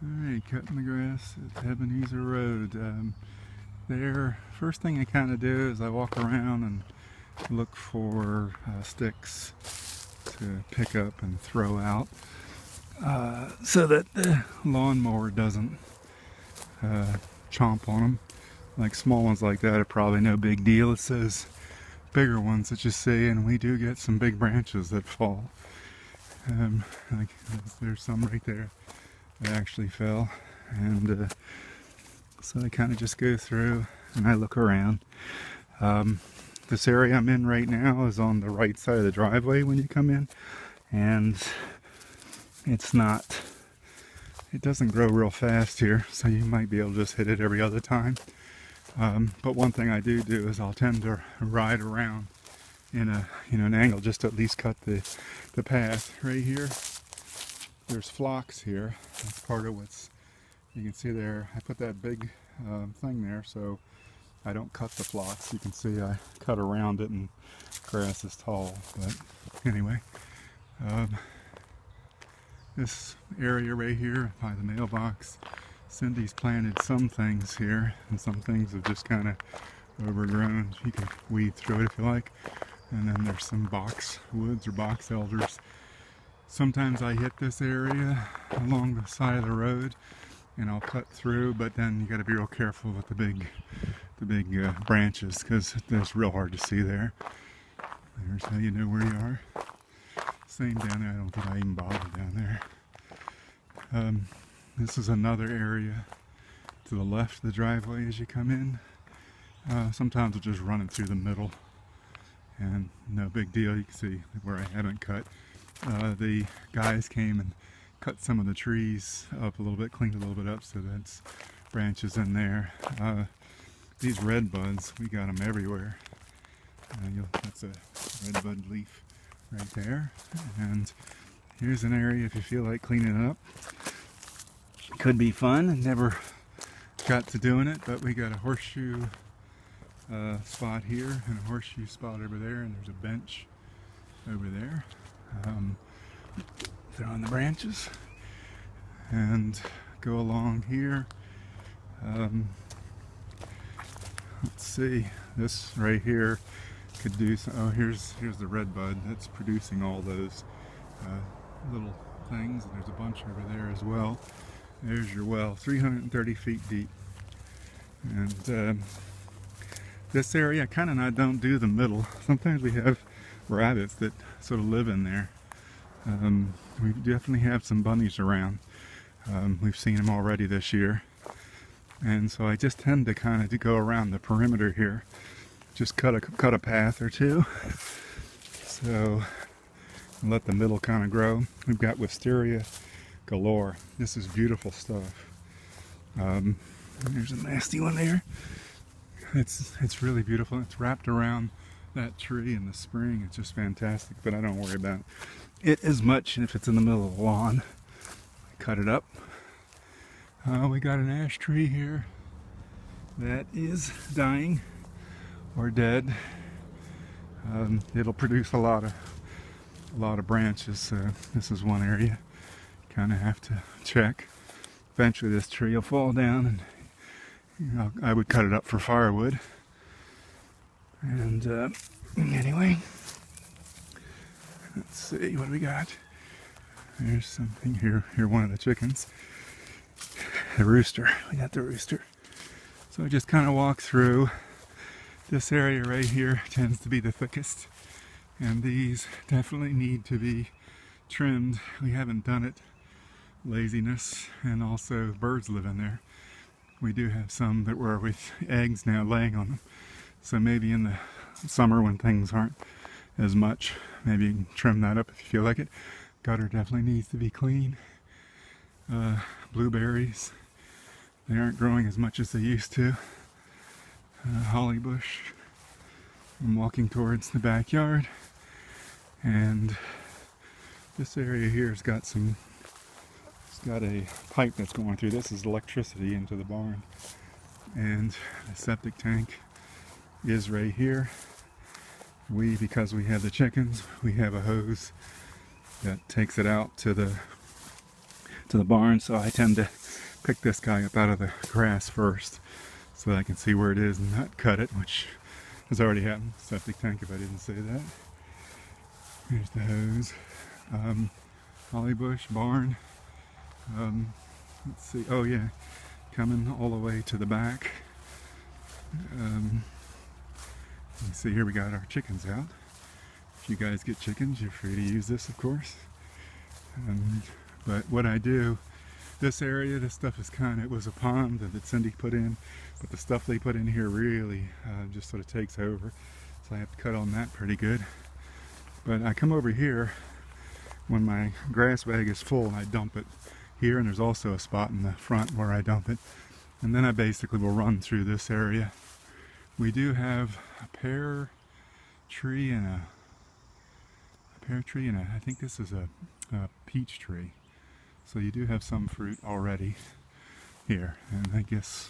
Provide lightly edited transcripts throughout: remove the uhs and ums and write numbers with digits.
Alright, cutting the grass at Ebenezer Road. There, first thing I kind of do is I walk around and look for sticks to pick up and throw out so that the lawnmower doesn't chomp on them. Like small ones like that are probably no big deal. It's those bigger ones that you see, and we do get some big branches that fall. Like there's some right there that actually fell, and so I kind of just go through and I look around. This area I'm in right now is on the right side of the driveway when you come in, and it doesn't grow real fast here, so you might be able to just hit it every other time. But one thing I do is I'll tend to ride around in an angle just to at least cut the path right here. There's phlox here. That's part of what's, you can see there, I put that big thing there so I don't cut the phlox. You can see I cut around it and grass is tall. But anyway, this area right here by the mailbox, Cindy's planted some things here, and some things have just kind of overgrown. You can weed through it if you like. And then there's some box woods or box elders. Sometimes I hit this area along the side of the road and I'll cut through, but then you got to be real careful with the big branches, because it's real hard to see there. There's how you know where you are. Same down there. I don't think I even bothered down there. This is another area to the left of the driveway as you come in. Sometimes we'll just run it through the middle, and no big deal. You can see where I haven't cut. The guys came and cut some of the trees up a little bit, cleaned a little bit up, so that's branches in there. These red buds, we got them everywhere. That's a red bud leaf right there. And here's an area if you feel like cleaning it up. Could be fun. I never got to doing it, but we got a horseshoe spot here and a horseshoe spot over there, and there's a bench over there. Throw in the branches and go along here. Let's see, this right here could do some, oh, here's the red bud that's producing all those little things, and there's a bunch over there as well. There's your well, 330 feet deep. And this area, I kind of don't do the middle. Sometimes we have rabbits that sort of live in there. We definitely have some bunnies around. We've seen them already this year. And so I just tend to kind of go around the perimeter here. Just cut a path or two. So let the middle kind of grow. We've got wisteria galore. This is beautiful stuff. There's a nasty one there. It's really beautiful. It's wrapped around that tree in the spring. It's just fantastic, but I don't worry about it as much if it's in the middle of the lawn. I cut it up. We got an ash tree here that is dying or dead. It'll produce a lot of branches. So this is one area you kind of have to check. Eventually this tree will fall down, and I would cut it up for firewood. And anyway, let's see what we got. There's something here. One of the chickens. The rooster. We got the rooster. So I just kind of walk through. This area right here tends to be the thickest, and these definitely need to be trimmed. We haven't done it. Laziness, and also birds live in there. We do have some that were with eggs now laying on them. So maybe in the summer when things aren't as much, maybe you can trim that up if you feel like it. Gutter definitely needs to be clean. Blueberries, they aren't growing as much as they used to. Holly bush. I'm walking towards the backyard, and this area here has got a pipe that's going through. This is electricity into the barn, and the septic tank is right here. Because we have the chickens, we have a hose that takes it out to the to the barn, so I tend to pick this guy up out of the grass first so that I can see where it is and not cut it, which has already happened. Septic tank, if I didn't say that. Here's the hose. Holly bush, barn. Let's see, oh yeah, coming all the way to the back. You see here we got our chickens out. If you guys get chickens, you're free to use this, of course. But what I do, this area, this stuff is it was a pond that Cindy put in, but the stuff they put in here really just sort of takes over. So I have to cut on that pretty good. But I come over here when my grass bag is full and I dump it here, and there's also a spot in the front where I dump it. And then I basically will run through this area. We do have a pear tree and I think this is a peach tree. So you do have some fruit already here. And I guess,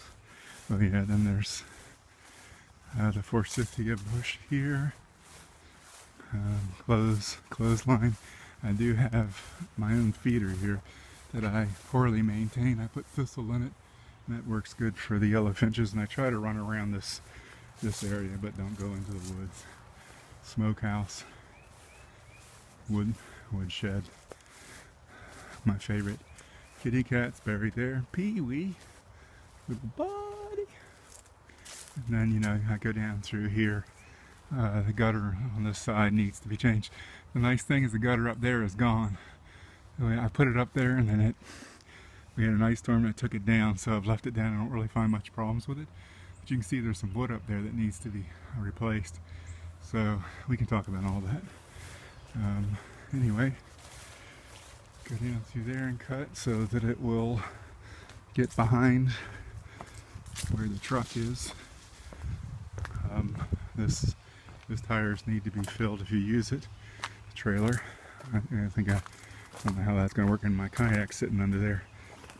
oh yeah, then there's the forsythia bush here. Clothesline. I do have my own feeder here that I poorly maintain. I put thistle in it, and that works good for the yellow finches, and I try to run around this area but don't go into the woods. Smokehouse, wood shed. My favorite kitty cat's buried there. Pee-wee, little buddy. And then, you know, I go down through here. The gutter on this side needs to be changed. The nice thing is the gutter up there is gone. I put it up there, and then we had an ice storm that took it down, so I've left it down. I don't really find much problems with it. But you can see there's some wood up there that needs to be replaced. So we can talk about all that. Anyway, go down through there and cut so that it will get behind where the truck is. These tires need to be filled if you use it. The trailer. I don't know how that's going to work in my kayak sitting under there.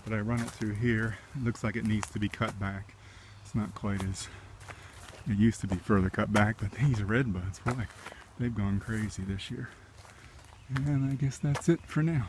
But I run it through here. It looks like it needs to be cut back. It's not quite as... It used to be further cut back, but these red buds, boy, they've gone crazy this year. And I guess that's it for now.